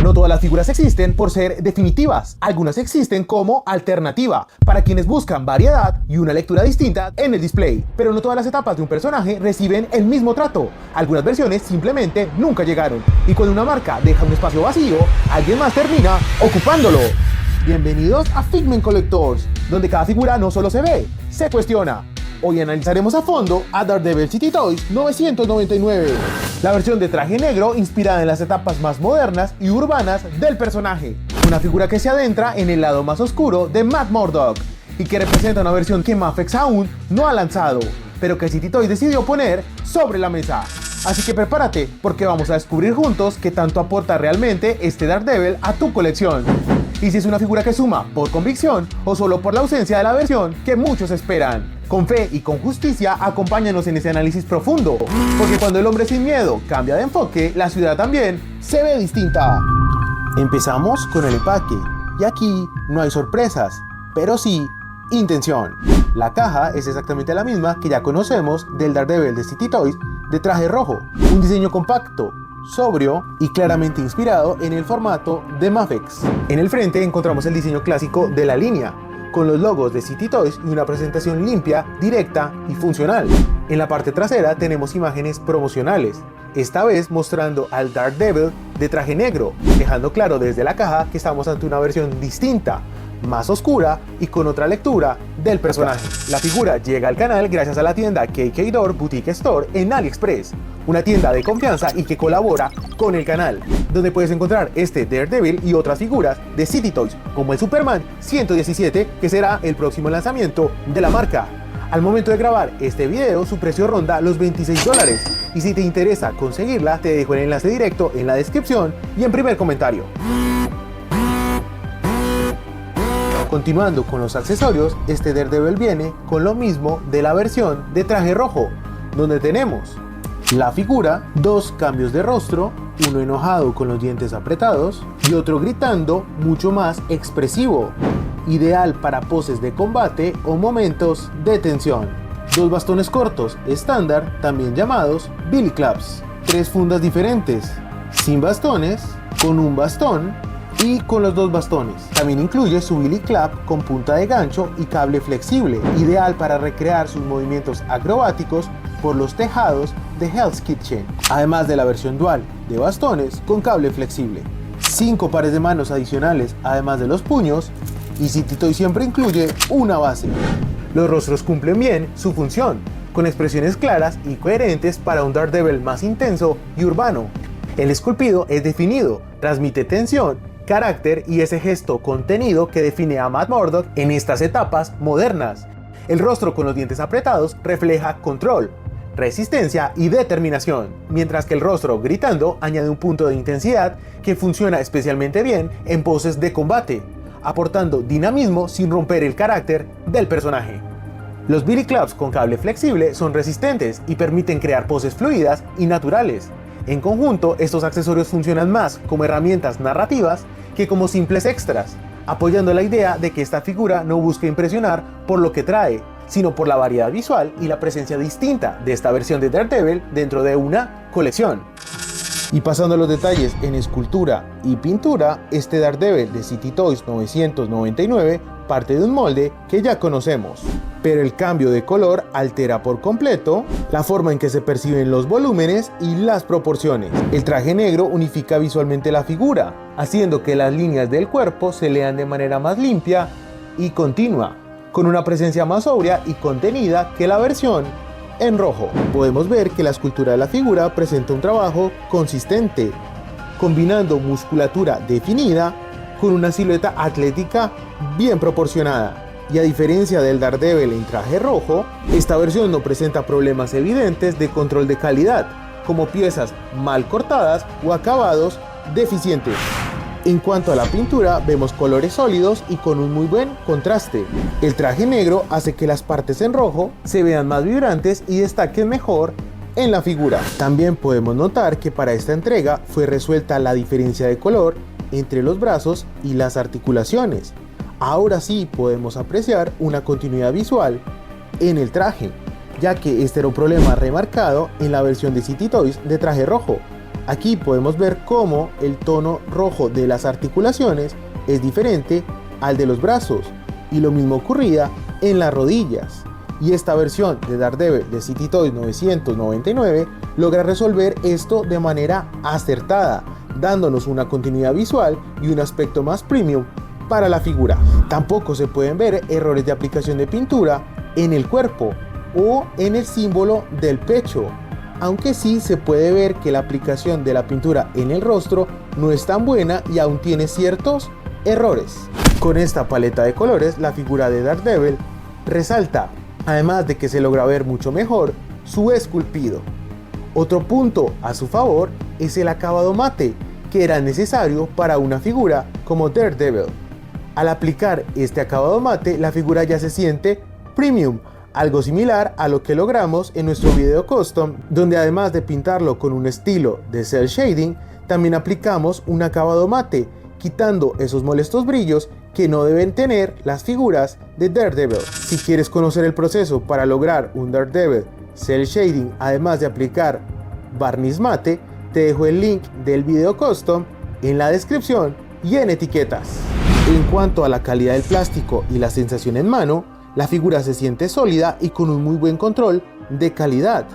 No todas las figuras existen por ser definitivas, algunas existen como alternativa, para quienes buscan variedad y una lectura distinta en el display, pero no todas las etapas de un personaje reciben el mismo trato, algunas versiones simplemente nunca llegaron, y cuando una marca deja un espacio vacío, alguien más termina ocupándolo. Bienvenidos a Figment Collectors, donde cada figura no solo se ve, se cuestiona. Hoy analizaremos a fondo a Daredevil City Toys 999, la versión de traje negro inspirada en las etapas más modernas y urbanas del personaje. Una figura que se adentra en el lado más oscuro de Matt Murdock y que representa una versión que Mafex aún no ha lanzado, pero que City Toys decidió poner sobre la mesa. Así que prepárate, porque vamos a descubrir juntos qué tanto aporta realmente este Daredevil a tu colección. Y si es una figura que suma por convicción o solo por la ausencia de la versión que muchos esperan. Con fe y con justicia, acompáñanos en ese análisis profundo, porque cuando el hombre sin miedo cambia de enfoque, la ciudad también se ve distinta. Empezamos con el empaque, y aquí no hay sorpresas, pero sí intención. La caja es exactamente la misma que ya conocemos del Daredevil de City Toys de traje rojo, un diseño compacto, sobrio y claramente inspirado en el formato de Mafex. En el frente encontramos el diseño clásico de la línea, con los logos de City Toys y una presentación limpia, directa y funcional. En la parte trasera tenemos imágenes promocionales, esta vez mostrando al Daredevil de traje negro, dejando claro desde la caja que estamos ante una versión distinta, más oscura y con otra lectura del personaje. La figura llega al canal gracias a la tienda KK Door Boutique Store en AliExpress, una tienda de confianza y que colabora con el canal, donde puedes encontrar este Daredevil y otras figuras de City Toys, como el Superman 117, que será el próximo lanzamiento de la marca. Al momento de grabar este video, su precio ronda los $26, y si te interesa conseguirla, te dejo el enlace directo en la descripción y en primer comentario. Continuando con los accesorios, este Daredevil viene con lo mismo de la versión de traje rojo, donde tenemos la figura, dos cambios de rostro, uno enojado con los dientes apretados y otro gritando, mucho más expresivo, ideal para poses de combate o momentos de tensión. Dos bastones cortos estándar, también llamados Billy Clubs, tres fundas diferentes, sin bastones, con un bastón y con los dos bastones. También incluye su Billy Club con punta de gancho y cable flexible, ideal para recrear sus movimientos acrobáticos por los tejados de Hell's Kitchen, además de la versión dual de bastones con cable flexible. 5 pares de manos adicionales además de los puños, y City Toys siempre incluye una base. Los rostros cumplen bien su función, con expresiones claras y coherentes para un Daredevil más intenso y urbano. El esculpido es definido, transmite tensión, carácter y ese gesto contenido que define a Matt Murdock en estas etapas modernas. El rostro con los dientes apretados refleja control, resistencia y determinación, mientras que el rostro gritando añade un punto de intensidad que funciona especialmente bien en poses de combate, aportando dinamismo sin romper el carácter del personaje. Los Billy Clubs con cable flexible son resistentes y permiten crear poses fluidas y naturales. En conjunto, estos accesorios funcionan más como herramientas narrativas que como simples extras, apoyando la idea de que esta figura no busca impresionar por lo que trae, sino por la variedad visual y la presencia distinta de esta versión de Daredevil dentro de una colección. Y pasando a los detalles en escultura y pintura, este Daredevil de City Toys 999 parte de un molde que ya conocemos, pero el cambio de color altera por completo la forma en que se perciben los volúmenes y las proporciones. El traje negro unifica visualmente la figura, haciendo que las líneas del cuerpo se lean de manera más limpia y continua, con una presencia más sobria y contenida que la versión en rojo. Podemos ver que la escultura de la figura presenta un trabajo consistente, combinando musculatura definida con una silueta atlética bien proporcionada. Y a diferencia del Daredevil en traje rojo, esta versión no presenta problemas evidentes de control de calidad, como piezas mal cortadas o acabados deficientes. En cuanto a la pintura, vemos colores sólidos y con un muy buen contraste. El traje negro hace que las partes en rojo se vean más vibrantes y destaquen mejor en la figura. También podemos notar que para esta entrega fue resuelta la diferencia de color entre los brazos y las articulaciones. Ahora sí podemos apreciar una continuidad visual en el traje, ya que este era un problema remarcado en la versión de City Toys de traje rojo, Aquí podemos ver cómo el tono rojo de las articulaciones es diferente al de los brazos, y lo mismo ocurría en las rodillas. Y esta versión de Daredevil de City Toys 999 logra resolver esto de manera acertada, dándonos una continuidad visual y un aspecto más premium para la figura. Tampoco se pueden ver errores de aplicación de pintura en el cuerpo o en el símbolo del pecho, aunque sí se puede ver que la aplicación de la pintura en el rostro no es tan buena y aún tiene ciertos errores. Con esta paleta de colores, la figura de Daredevil resalta, además de que se logra ver mucho mejor su esculpido. Otro punto a su favor es el acabado mate, que era necesario para una figura como Daredevil. Al aplicar este acabado mate, la figura ya se siente premium, algo similar a lo que logramos en nuestro video custom, donde además de pintarlo con un estilo de cel shading, también aplicamos un acabado mate, quitando esos molestos brillos que no deben tener las figuras de Daredevil. Si quieres conocer el proceso para lograr un Daredevil cel shading, además de aplicar barniz mate, te dejo el link del video custom en la descripción y en etiquetas. En cuanto a la calidad del plástico y la sensación en mano, la figura se siente sólida y con un muy buen control de calidad.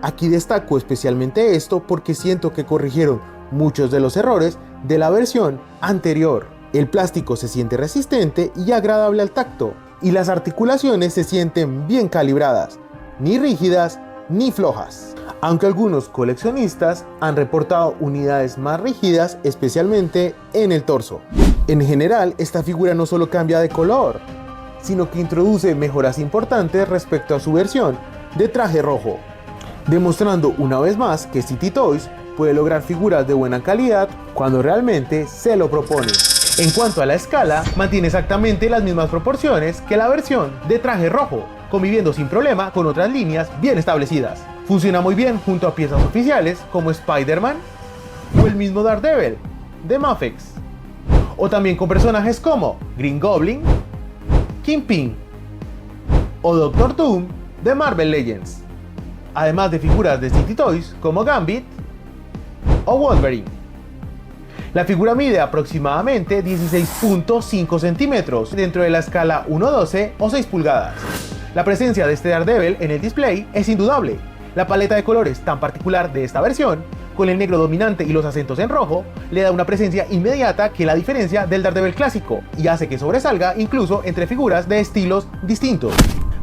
Aquí destaco especialmente esto porque siento que corrigieron muchos de los errores de la versión anterior. El plástico se siente resistente y agradable al tacto, y las articulaciones se sienten bien calibradas, ni rígidas ni flojas. Aunque algunos coleccionistas han reportado unidades más rígidas, especialmente en el torso. En general, esta figura no solo cambia de color, sino que introduce mejoras importantes respecto a su versión de traje rojo, demostrando una vez más que City Toys puede lograr figuras de buena calidad cuando realmente se lo propone. En cuanto a la escala, mantiene exactamente las mismas proporciones que la versión de traje rojo, conviviendo sin problema con otras líneas bien establecidas. Funciona muy bien junto a piezas oficiales como Spider-Man o el mismo Daredevil de Mafex, o también con personajes como Green Goblin, Kingpin o Doctor Doom de Marvel Legends, además de figuras de City Toys como Gambit o Wolverine. La figura mide aproximadamente 16.5 centímetros dentro de la escala 1:12 o 6 pulgadas. La presencia de este Daredevil en el display es indudable. La paleta de colores tan particular de esta versión, con el negro dominante y los acentos en rojo, le da una presencia inmediata que la diferencia del Daredevil clásico y hace que sobresalga incluso entre figuras de estilos distintos.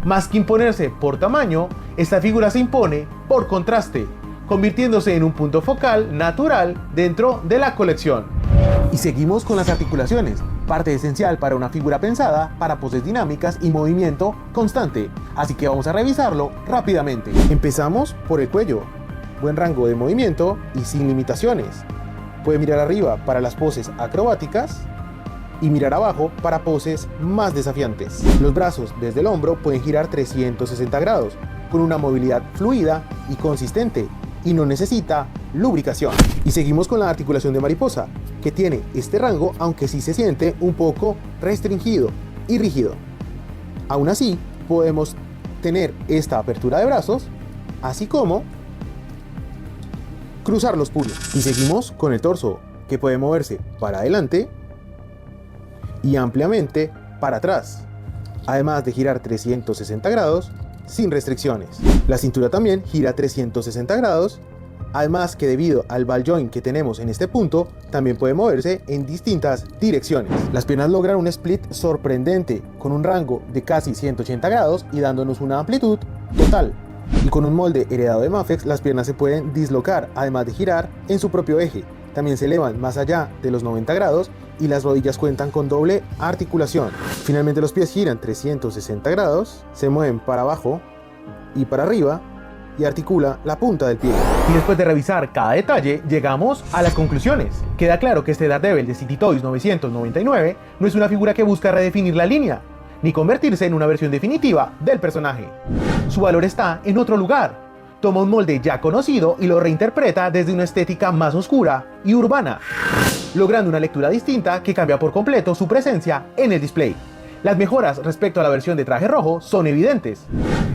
Más que imponerse por tamaño, esta figura se impone por contraste, convirtiéndose en un punto focal natural dentro de la colección. Y seguimos con las articulaciones, parte esencial para una figura pensada para poses dinámicas y movimiento constante, así que vamos a revisarlo rápidamente. Empezamos por el cuello, buen rango de movimiento y sin limitaciones. Puede mirar arriba para las poses acrobáticas y mirar abajo para poses más desafiantes. Los brazos desde el hombro pueden girar 360 grados, con una movilidad fluida y consistente, y no necesita lubricación. Y seguimos con la articulación de mariposa, que tiene este rango, aunque sí se siente un poco restringido y rígido. Aún así, podemos tener esta apertura de brazos, así como cruzar los puños. Y seguimos con el torso, que puede moverse para adelante y ampliamente para atrás, además de girar 360 grados sin restricciones. La cintura también gira 360 grados, además que debido al ball joint que tenemos en este punto, también puede moverse en distintas direcciones. Las piernas logran un split sorprendente, con un rango de casi 180 grados y dándonos una amplitud total. Y con un molde heredado de Mafex, las piernas se pueden dislocar, además de girar en su propio eje. También se elevan más allá de los 90 grados y las rodillas cuentan con doble articulación. Finalmente los pies giran 360 grados, se mueven para abajo y para arriba y articula la punta del pie. Y después de revisar cada detalle, llegamos a las conclusiones. Queda claro que este Daredevil de City Toys 999 no es una figura que busca redefinir la línea, ni convertirse en una versión definitiva del personaje. Su valor está en otro lugar. Toma un molde ya conocido y lo reinterpreta desde una estética más oscura y urbana, logrando una lectura distinta que cambia por completo su presencia en el display. Las mejoras respecto a la versión de traje rojo son evidentes,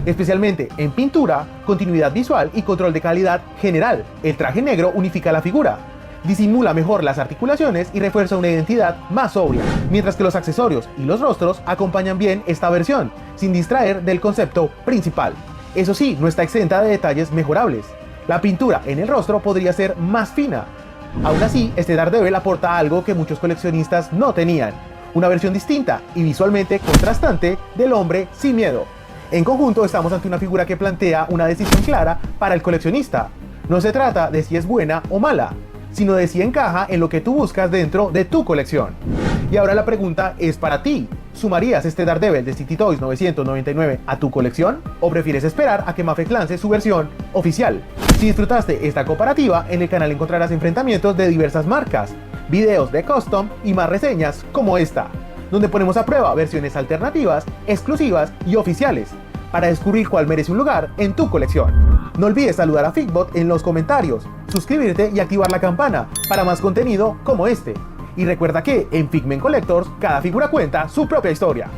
especialmente en pintura, continuidad visual y control de calidad general. El traje negro unifica la figura, disimula mejor las articulaciones y refuerza una identidad más sobria, mientras que los accesorios y los rostros acompañan bien esta versión, sin distraer del concepto principal. Eso sí, no está exenta de detalles mejorables. La pintura en el rostro podría ser más fina. Aún así, este Daredevil aporta algo que muchos coleccionistas no tenían: una versión distinta y visualmente contrastante del hombre sin miedo. En conjunto, estamos ante una figura que plantea una decisión clara para el coleccionista. No se trata de si es buena o mala, sino de si encaja en lo que tú buscas dentro de tu colección. Y ahora la pregunta es para ti: ¿sumarías este Daredevil de City Toys 999 a tu colección? ¿O prefieres esperar a que Mafex lance su versión oficial? Si disfrutaste esta comparativa, en el canal encontrarás enfrentamientos de diversas marcas, videos de custom y más reseñas como esta, donde ponemos a prueba versiones alternativas, exclusivas y oficiales, para descubrir cuál merece un lugar en tu colección. No olvides saludar a Figbot en los comentarios, suscribirte y activar la campana para más contenido como este. Y recuerda que en Figment Collectors cada figura cuenta su propia historia.